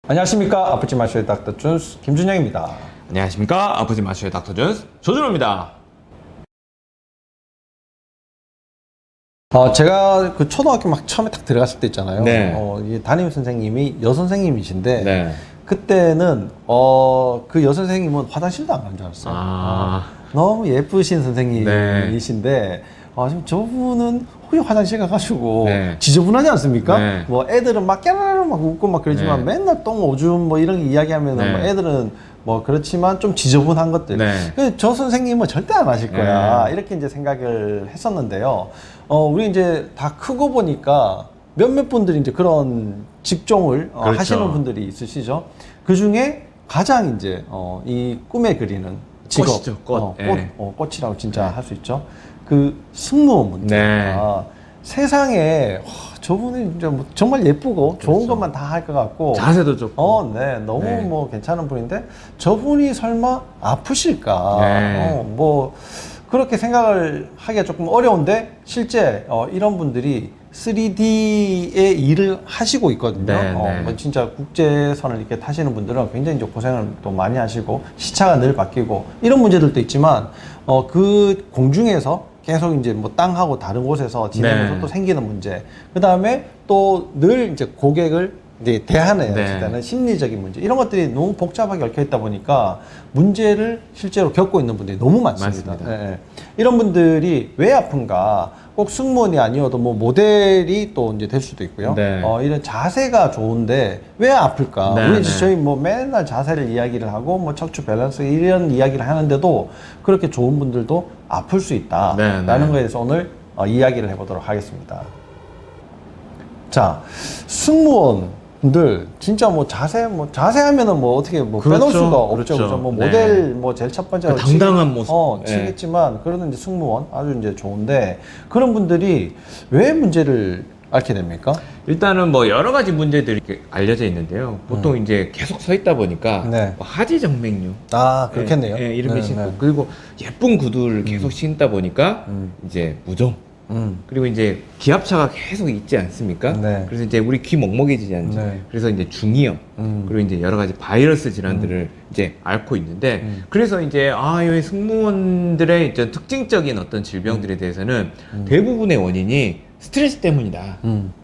안녕하십니까. 아프지 마쇼의 닥터 준스 김준영입니다. 안녕하십니까. 아프지 마쇼의 닥터 준스 조준호입니다. 제가 그 초등학교 막 처음에 딱 들어갔을 때 있잖아요. 네. 이 담임 선생님이 여선생님이신데 네. 그때는 그 여선생님은 화장실도 안 간 줄 알았어요. 너무 예쁘신 선생님이신데 지금 저분은 혹시 화장실 가가지고 네. 지저분하지 않습니까? 네. 뭐 애들은 막 깨르르 막 웃고 막 그러지만 네. 맨날 똥 오줌 뭐 이런 거 이야기하면은 네. 뭐 애들은 뭐 그렇지만 좀 지저분한 것들. 네. 근데 저 선생님은 절대 안 하실 거야. 네. 이렇게 이제 생각을 했었는데요. 우리 이제 다 크고 보니까 몇몇 분들이 이제 그런 직종을 그렇죠. 하시는 분들이 있으시죠. 그 중에 가장 이제 이 꿈에 그리는 직업, 꽃이죠, 꽃. 네. 꽃이라고 진짜 할 수 있죠. 그 승무원분들. 네. 세상에 저분이 이제 뭐 정말 예쁘고 좋은 그렇죠. 것만 다 할 것 같고 자세도 좋고. 네, 너무 네. 뭐 괜찮은 분인데 저분이 설마 아프실까? 네. 뭐 그렇게 생각을 하기가 조금 어려운데 실제 이런 분들이 3D의 일을 하시고 있거든요. 네, 네. 뭐 진짜 국제선을 이렇게 타시는 분들은 굉장히 이제 고생을 또 많이 하시고 시차가 늘 바뀌고 이런 문제들도 있지만 그 공중에서 계속 이제 뭐 땅하고 다른 곳에서 지내면서 네. 또 생기는 문제. 그 다음에 또 늘 이제 고객을 이제 대하는 네. 때는 심리적인 문제. 이런 것들이 너무 복잡하게 얽혀 있다 보니까 문제를 실제로 겪고 있는 분들이 너무 많습니다. 맞습니다. 네. 이런 분들이 왜 아픈가? 꼭 승무원이 아니어도 뭐 모델이 또 이제 될 수도 있고요. 네. 이런 자세가 좋은데 왜 아플까? 네, 우리 네. 저희 뭐 맨날 자세를 이야기를 하고 뭐 척추 밸런스 이런 이야기를 하는데도 그렇게 좋은 분들도 아플 수 있다라는 네, 네. 거에 대해서 오늘 이야기를 해보도록 하겠습니다. 자, 승무원들 진짜 뭐 자세하면은 뭐 어떻게 뭐 그렇죠. 빼놓을 수가 없죠. 그렇죠. 그죠? 뭐 네. 모델 뭐 제일 첫 번째로 그 당당한 모습. 네. 치겠지만 그러는 이제 승무원 아주 이제 좋은데 그런 분들이 왜 문제를 앓게 됩니까? 일단은 뭐 여러 가지 문제들이 이렇게 알려져 있는데요. 보통 이제 계속 서 있다 보니까 네. 뭐 하지정맥류. 그렇겠네요. 예, 이렇게 네, 신고 네. 그리고 예쁜 구두를 계속 신다 보니까 이제 무좀. 그리고 이제 기압차가 계속 있지 않습니까? 네. 그래서 이제 우리 귀 먹먹해지지 않죠. 네. 그래서 이제 중이염 그리고 이제 여러 가지 바이러스 질환들을 이제 앓고 있는데 그래서 이제 이 승무원들의 이제 특징적인 어떤 질병들에 대해서는 대부분의 원인이 스트레스 때문이다.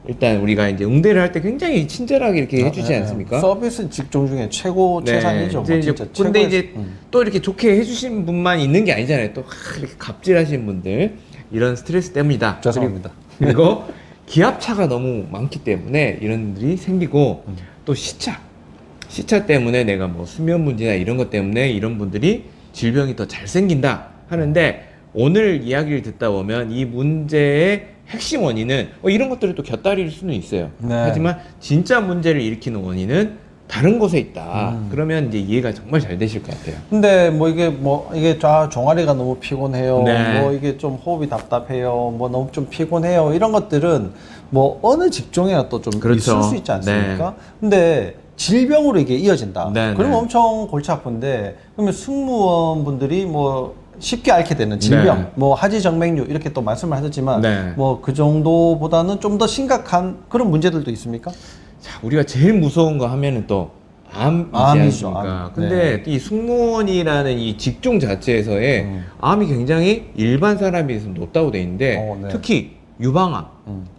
일단 우리가 이제 응대를 할 때 굉장히 친절하게 이렇게 해주지 않습니까? 서비스 직종 중에 최고 최상이죠. 이제, 뭐 이제 진짜 근데 최고의- 이제 또 이렇게 좋게 해주신 분만 있는 게 아니잖아요. 또 이렇게 갑질하신 분들 이런 스트레스 때문이다. 죄송합니다. 그리고 기압차가 너무 많기 때문에 이런 일이 생기고 또 시차 때문에 내가 뭐 수면 문제나 이런 것 때문에 이런 분들이 질병이 더 잘 생긴다 하는데 오늘 이야기를 듣다 보면 이 문제의 핵심 원인은 이런 것들이 또 곁다리일 수는 있어요. 네. 하지만 진짜 문제를 일으키는 원인은 다른 곳에 있다. 그러면 이제 이해가 정말 잘 되실 것 같아요. 근데 이게 종아리가 너무 피곤해요. 네. 뭐 이게 좀 호흡이 답답해요. 뭐 너무 좀 피곤해요. 이런 것들은 뭐 어느 직종이나 또 좀 그렇죠. 있을 수 있지 않습니까? 근데 질병으로 이게 이어진다. 네, 그러면 네. 엄청 골치 아픈데 그러면 승무원분들이 뭐 쉽게 앓게 되는 질병, 네. 뭐 하지정맥류 이렇게 또 말씀을 하셨지만 네. 뭐 그 정도보다는 좀 더 심각한 그런 문제들도 있습니까? 자, 우리가 제일 무서운 거 하면은 또 암이지 암이죠, 않습니까? 암. 근데 이 승무원이라는 이 직종 자체에서의 암이 굉장히 일반 사람에 비해서 높다고 돼 있는데 네. 특히 유방암,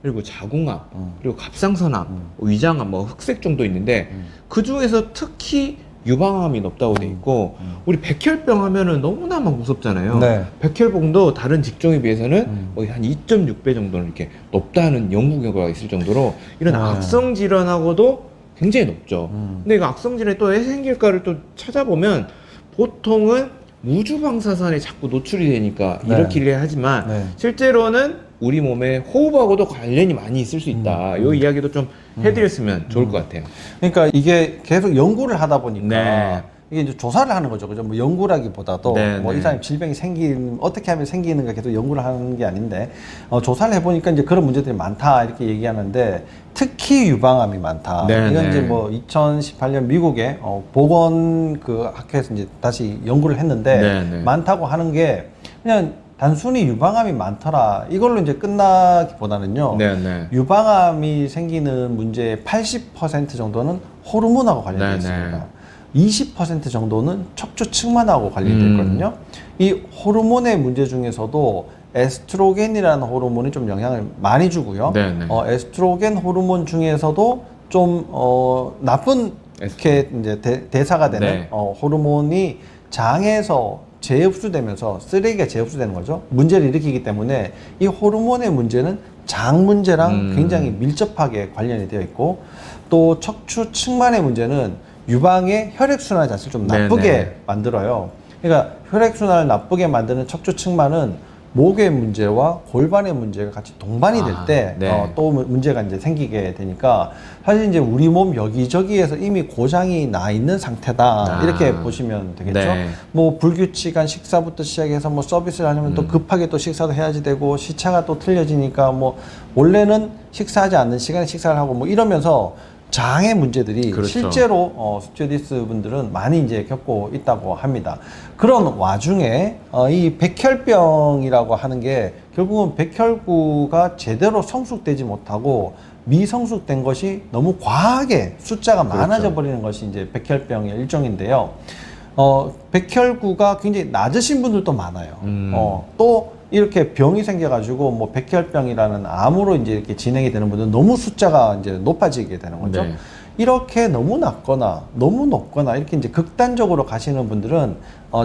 그리고 자궁암, 그리고 갑상선암, 위장암, 뭐 흑색종도 있는데 그 중에서 특히 유방암이 높다고 돼 있고 우리 백혈병 하면은 너무나 막 무섭잖아요. 네. 백혈병도 다른 직종에 비해서는 거의 한 2.6배 정도는 이렇게 높다는 연구 결과가 있을 정도로 이런 네. 악성 질환하고도 굉장히 높죠. 근데 이 악성 질환이 또 왜 생길까를 또 찾아보면 보통은 우주 방사선에 자꾸 노출이 되니까 네. 일으키려 하지만 네. 실제로는 우리 몸에 호흡하고도 관련이 많이 있을 수 있다. 이 이야기도 좀 해드렸으면 좋을 것 같아요. 그러니까 이게 계속 연구를 하다 보니까 네. 이게 이제 조사를 하는 거죠. 그죠? 뭐 연구라기보다도 네, 뭐 이 네. 사람이 질병이 어떻게 하면 생기는가 계속 연구를 하는 게 아닌데 조사를 해보니까 이제 그런 문제들이 많다 이렇게 얘기하는데 특히 유방암이 많다. 네, 이건 네. 이제 뭐 2018년 미국의 보건 그 학회에서 이제 다시 연구를 했는데 네, 네. 많다고 하는 게 그냥 단순히 유방암이 많더라 이걸로 이제 끝나기보다는요. 네, 네. 유방암이 생기는 문제의 80% 정도는 호르몬하고 관련되어 네, 있습니다. 20% 정도는 척추 측만하고 관련되어 있거든요. 이 호르몬의 문제 중에서도 에스트로겐이라는 호르몬이 좀 영향을 많이 주고요. 네, 네. 에스트로겐 호르몬 중에서도 좀 나쁜 이렇게 이제 대사가 되는 네. 호르몬이 장에서 재흡수되면서 쓰레기가 재흡수되는 거죠. 문제를 일으키기 때문에 이 호르몬의 문제는 장 문제랑 굉장히 밀접하게 관련이 되어 있고, 또 척추 측만의 문제는 유방의 혈액순환 자체를 좀 나쁘게 네네. 만들어요. 그러니까 혈액순환을 나쁘게 만드는 척추 측만은 목의 문제와 골반의 문제가 같이 동반이 될 때 네. 또 문제가 이제 생기게 되니까, 사실 이제 우리 몸 여기저기에서 이미 고장이 나 있는 상태다 이렇게 보시면 되겠죠. 네. 뭐 불규칙한 식사부터 시작해서 뭐 서비스를 하려면 또 급하게 또 식사도 해야지 되고, 시차가 또 틀려지니까 뭐 원래는 식사하지 않는 시간에 식사를 하고 뭐 이러면서 장의 문제들이 그렇죠. 실제로 스튜어디스 분들은 많이 이제 겪고 있다고 합니다. 그런 와중에 이 백혈병이라고 하는 게 결국은 백혈구가 제대로 성숙되지 못하고 미성숙된 것이 너무 과하게 숫자가 많아져 버리는 것이 이제 백혈병의 일종인데요. 백혈구가 굉장히 낮으신 분들도 많아요. 또 이렇게 병이 생겨가지고 뭐 백혈병이라는 암으로 이제 이렇게 진행이 되는 분들은 너무 숫자가 이제 높아지게 되는 거죠. 네. 이렇게 너무 낮거나 너무 높거나 이렇게 이제 극단적으로 가시는 분들은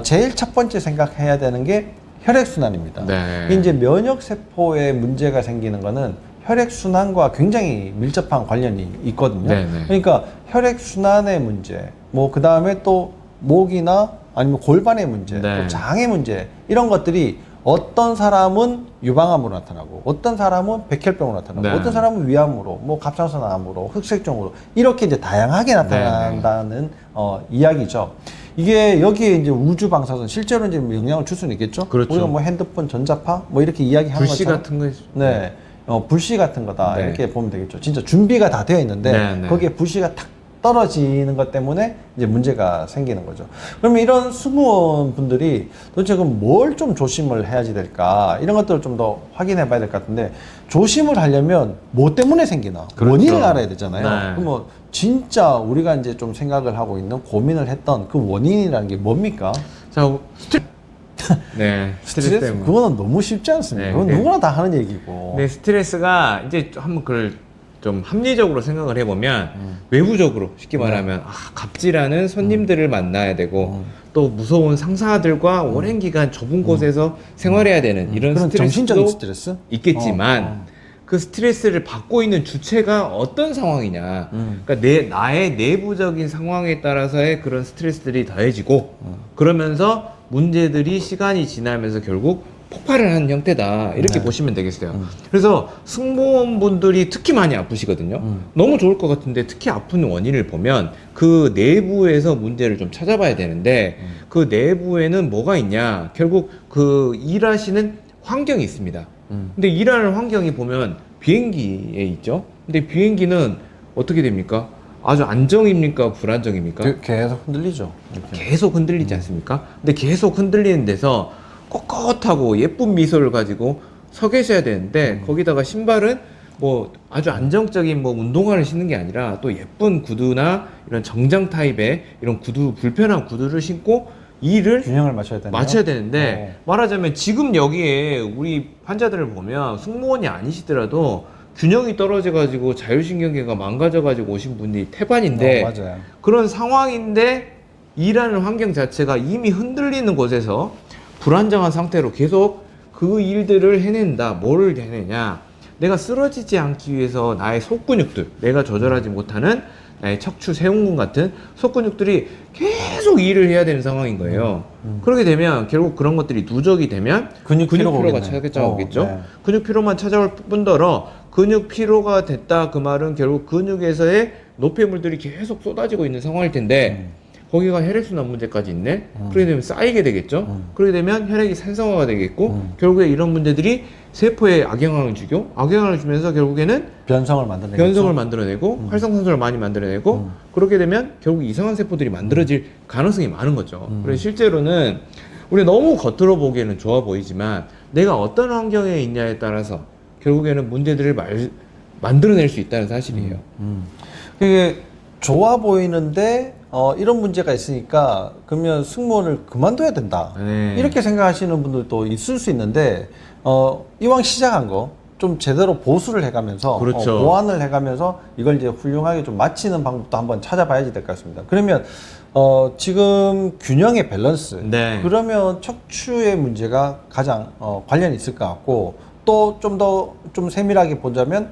제일 첫 번째 생각해야 되는 게 혈액순환입니다. 네. 이제 면역세포에 문제가 생기는 거는 혈액순환과 굉장히 밀접한 관련이 있거든요. 네, 네. 그러니까 혈액순환의 문제, 뭐 그 다음에 또 목이나 아니면 골반의 문제, 네. 또 장의 문제, 이런 것들이 어떤 사람은 유방암으로 나타나고, 어떤 사람은 백혈병으로 나타나고, 네. 어떤 사람은 위암으로, 뭐 갑상선암으로, 흑색종으로 이렇게 이제 다양하게 나타난다는 이야기죠. 이게 여기에 이제 우주 방사선 실제로 이제 영향을 줄 수는 있겠죠. 그렇죠. 우리가 뭐 핸드폰 전자파 뭐 이렇게 이야기하는 불씨 것처럼, 같은 거. 네, 불씨 같은 거다 네. 이렇게 보면 되겠죠. 진짜 준비가 다 되어 있는데 네, 네. 거기에 불씨가 탁 떨어지는 것 때문에 이제 문제가 생기는 거죠. 그러면 이런 승무원 분들이 도대체 그럼 뭘 좀 조심을 해야지 될까, 이런 것들을 좀 더 확인해 봐야 될 것 같은데, 조심을 하려면 뭐 때문에 생기나 그렇죠. 원인을 알아야 되잖아요. 네. 그럼 뭐 진짜 우리가 이제 좀 생각을 하고 있는, 고민을 했던 그 원인이라는 게 뭡니까? 자, 네, 스트레스 때문에. 그거는 너무 쉽지 않습니다. 네, 그건 네. 누구나 다 하는 얘기고. 네, 스트레스가 이제 한번 그걸 좀 합리적으로 생각을 해보면 외부적으로 쉽게 말하면 갑질하는 손님들을 만나야 되고 또 무서운 상사들과 오랜 기간 좁은 곳에서 생활해야 되는 이런 그런 정신적인 스트레스도 스트레스? 있겠지만 그 스트레스를 받고 있는 주체가 어떤 상황이냐, 그러니까 나의 내부적인 상황에 따라서의 그런 스트레스들이 더해지고 그러면서 문제들이 시간이 지나면서 결국 폭발을 하는 형태다 이렇게 네. 보시면 되겠어요. 그래서 승무원분들이 특히 많이 아프시거든요. 너무 좋을 것 같은데 특히 아픈 원인을 보면 그 내부에서 문제를 좀 찾아봐야 되는데 그 내부에는 뭐가 있냐, 결국 그 일하시는 환경이 있습니다. 근데 일하는 환경이 보면 비행기에 있죠. 근데 비행기는 어떻게 됩니까? 아주 안정입니까? 불안정입니까? 계속 흔들리죠. 이렇게. 계속 흔들리지 않습니까? 근데 계속 흔들리는 데서 꼿꼿하고 예쁜 미소를 가지고 서 계셔야 되는데 거기다가 신발은 뭐 아주 안정적인 뭐 운동화를 신는 게 아니라 또 예쁜 구두나 이런 정장 타입의 이런 구두, 불편한 구두를 신고 일을 균형을 맞춰야 되는데 말하자면 지금 여기에 우리 환자들을 보면 승무원이 아니시더라도 균형이 떨어져 가지고 자율신경계가 망가져 가지고 오신 분이 태반인데 맞아요. 그런 상황인데 일하는 환경 자체가 이미 흔들리는 곳에서 불안정한 상태로 계속 그 일들을 해낸다. 뭐를 해내냐, 내가 쓰러지지 않기 위해서 나의 속근육들, 내가 조절하지 못하는 나의 척추 세운근 같은 속근육들이 계속 일을 해야 되는 상황인 거예요. 그렇게 되면 결국 그런 것들이 누적이 되면 근육 피로가 찾아오겠죠. 네. 근육 피로만 찾아올 뿐더러 근육 피로가 됐다 그 말은 결국 근육에서의 노폐물들이 계속 쏟아지고 있는 상황일 텐데 거기가 혈액순환 문제까지 있네. 그렇게 되면 쌓이게 되겠죠. 그렇게 되면 혈액이 산성화가 되겠고 결국에 이런 문제들이 세포에 악영향을 주고 악영향을 주면서 결국에는 변성을 만들어내고 활성산소를 많이 만들어내고 그렇게 되면 결국 이상한 세포들이 만들어질 가능성이 많은 거죠. 그래서 실제로는 우리 너무 겉으로 보기에는 좋아 보이지만 내가 어떤 환경에 있냐에 따라서 결국에는 문제들을 만들어낼 수 있다는 사실이에요. 그게 좋아 보이는데 이런 문제가 있으니까 그러면 승무원을 그만둬야 된다. 네. 이렇게 생각하시는 분들도 있을 수 있는데 이왕 시작한 거 좀 제대로 보수를 해가면서 그렇죠. 보완을 해가면서 이걸 이제 훌륭하게 좀 마치는 방법도 한번 찾아봐야지 될 것 같습니다. 그러면 지금 균형의 밸런스 네. 그러면 척추의 문제가 가장 관련이 있을 것 같고 또 좀 더 좀 세밀하게 보자면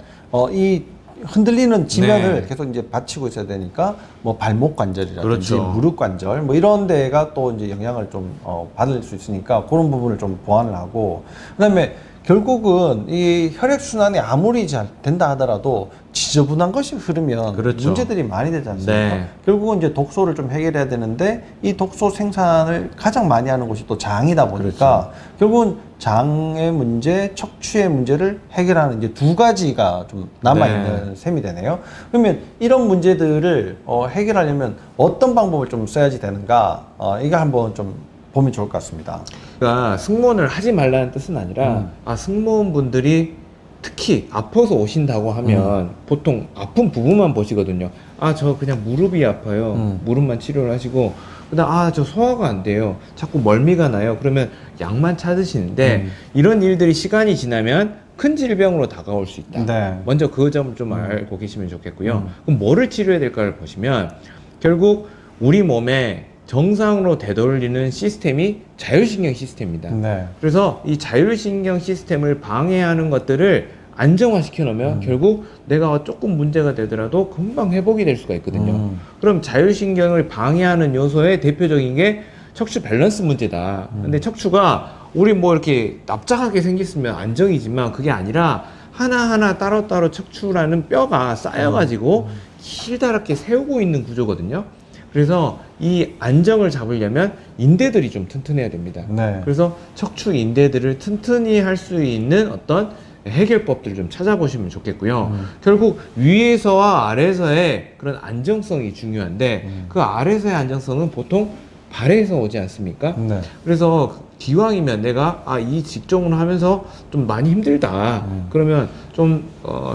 이 흔들리는 지면을 네. 계속 이제 받치고 있어야 되니까 뭐 발목 관절이라든지 그렇죠. 무릎 관절 뭐 이런 데가 또 이제 영향을 좀 받을 수 있으니까 그런 부분을 좀 보완을 하고 그다음에 결국은 이 혈액 순환이 아무리 잘 된다 하더라도 지저분한 것이 흐르면 그렇죠. 문제들이 많이 되지 않습니까? 네. 결국은 이제 독소를 좀 해결해야 되는데 이 독소 생산을 가장 많이 하는 곳이 또 장이다 보니까 결국은 장의 문제, 척추의 문제를 해결하는 이제 두 가지가 좀 남아있는 셈이 되네요. 그러면 이런 문제들을 해결하려면 어떤 방법을 좀 써야지 되는가? 이거 한번 좀 보면 좋을 것 같습니다. 그러니까 승무원을 하지 말라는 뜻은 아니라 승무원분들이 특히 아파서 오신다고 하면 보통 아픈 부분만 보시거든요. 아, 저 그냥 무릎이 아파요. 무릎만 치료를 하시고 그다음 아, 저 소화가 안 돼요. 자꾸 멀미가 나요. 그러면 약만 찾으시는데 이런 일들이 시간이 지나면 큰 질병으로 다가올 수 있다. 네. 먼저 그 점을 좀 알고 계시면 좋겠고요. 그럼 뭐를 치료해야 될까를 보시면 결국 우리 몸에 정상으로 되돌리는 시스템이 자율신경 시스템입니다. 네. 그래서 이 자율신경 시스템을 방해하는 것들을 안정화시켜 놓으면 결국 내가 조금 문제가 되더라도 금방 회복이 될 수가 있거든요. 그럼 자율신경을 방해하는 요소의 대표적인 게 척추 밸런스 문제다. 근데 척추가 우리 뭐 이렇게 납작하게 생겼으면 안정이지만 그게 아니라 하나하나 따로따로 척추라는 뼈가 쌓여가지고 길다랗게 세우고 있는 구조거든요. 그래서 이 안정을 잡으려면 인대들이 좀 튼튼해야 됩니다. 네. 그래서 척추 인대들을 튼튼히 할 수 있는 어떤 해결법들을 좀 찾아보시면 좋겠고요. 결국 위에서와 아래에서의 그런 안정성이 중요한데 그 아래에서의 안정성은 보통 발에서 오지 않습니까? 네. 그래서 기왕이면 내가 이 직종을 하면서 좀 많이 힘들다. 그러면 좀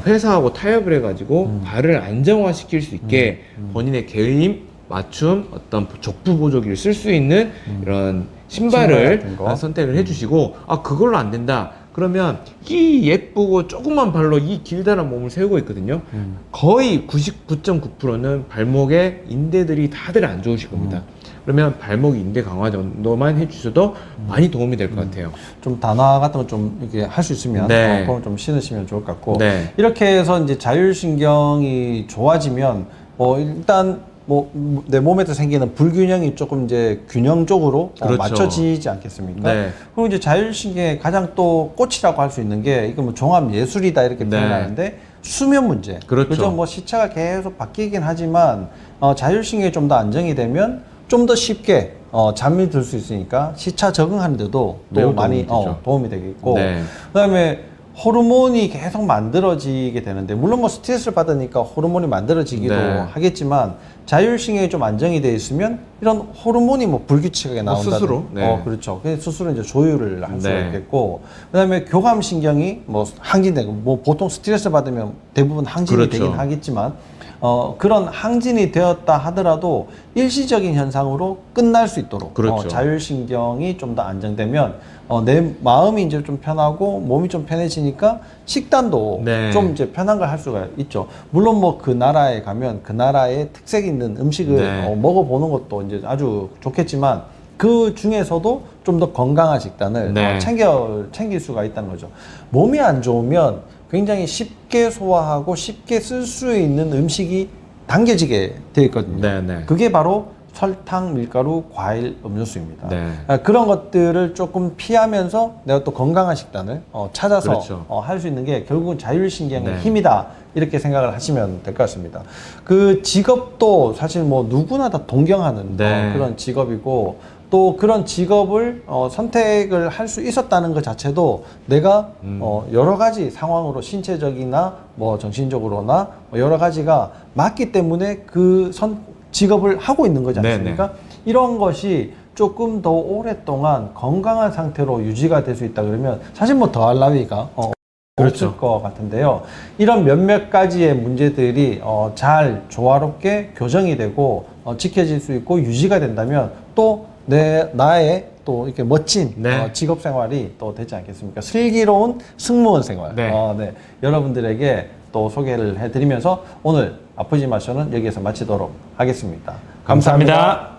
회사하고 타협을 해가지고 발을 안정화시킬 수 있게 본인의 개임 맞춤 어떤 족부 보조기를 쓸 수 있는 이런 신발 신발을 같은 거? 선택을 해주시고 그걸로 안 된다. 그러면 이 예쁘고 조그만 발로 이 길다란 몸을 세우고 있거든요. 거의 99.9%는 발목의 인대들이 다들 안 좋으실 겁니다. 그러면 발목 인대 강화 정도만 해주셔도 많이 도움이 될 것 같아요. 좀 단화 같은 거 좀 이렇게 할 수 있으면 네. 그걸 좀 신으시면 좋을 것 같고 네. 이렇게 해서 이제 자율신경이 좋아지면 일단 뭐 내 몸에서 생기는 불균형이 조금 이제 균형적으로 그렇죠. 맞춰지지 않겠습니까? 네. 그리고 이제 자율신경의 가장 또 꽃이라고 할 수 있는 게 이거 뭐 종합 예술이다 이렇게 네. 표현하는데 수면 문제. 그렇죠. 그죠? 뭐 시차가 계속 바뀌긴 하지만 자율신경이 좀 더 안정이 되면 좀 더 쉽게 잠이 들 수 있으니까 시차 적응하는데도 또 매우 많이 도움이 되죠. 도움이 되겠고 네. 그다음에 호르몬이 계속 만들어지게 되는데 물론 뭐 스트레스를 받으니까 호르몬이 만들어지기도 네. 하겠지만 자율신경이 좀 안정이 돼 있으면 이런 호르몬이 뭐 불규칙하게 나온다. 스스로? 네. 그렇죠. 그래서 스스로 이제 조율을 할 수가 네. 있겠고 그다음에 교감신경이 뭐 항진되고 뭐 보통 스트레스 받으면 대부분 항진이 그렇죠. 되긴 하겠지만 그런 항진이 되었다 하더라도 일시적인 현상으로 끝날 수 있도록 그렇죠. 자율신경이 좀 더 안정되면 내 마음이 이제 좀 편하고 몸이 좀 편해지니까 식단도 네. 좀 이제 편한 걸 할 수가 있죠. 물론 뭐 그 나라에 가면 그 나라의 특색 있는 음식을 네. 먹어보는 것도 이제 아주 좋겠지만 그 중에서도 좀 더 건강한 식단을 네. 챙길 수가 있다는 거죠. 몸이 안 좋으면 굉장히 쉽게 소화하고 쉽게 쓸 수 있는 음식이 당겨지게 되어 있거든요. 네, 네. 그게 바로 설탕, 밀가루, 과일, 음료수입니다. 네. 그런 것들을 조금 피하면서 내가 또 건강한 식단을 찾아서 그렇죠. 할 수 있는 게 결국은 자율신경의 네. 힘이다. 이렇게 생각을 하시면 될 것 같습니다. 그 직업도 사실 뭐 누구나 다 동경하는 네. 그런 직업이고 또 그런 직업을 선택을 할 수 있었다는 것 자체도 내가 여러 가지 상황으로 신체적이나 뭐 정신적으로나 뭐 여러 가지가 맞기 때문에 그 직업을 하고 있는 거지 않습니까? 이런 것이 조금 더 오랫동안 건강한 상태로 유지가 될 수 있다 그러면 사실 뭐 더할 나위가 그렇죠. 없을 것 같은데요. 이런 몇몇 가지의 문제들이 잘 조화롭게 교정이 되고 지켜질 수 있고 유지가 된다면 또 나의 또 이렇게 멋진 네. 직업 생활이 또 되지 않겠습니까? 슬기로운 승무원 생활. 네. 네. 여러분들에게 또 소개를 해드리면서 오늘 아프지 마쇼는 여기에서 마치도록 하겠습니다. 감사합니다.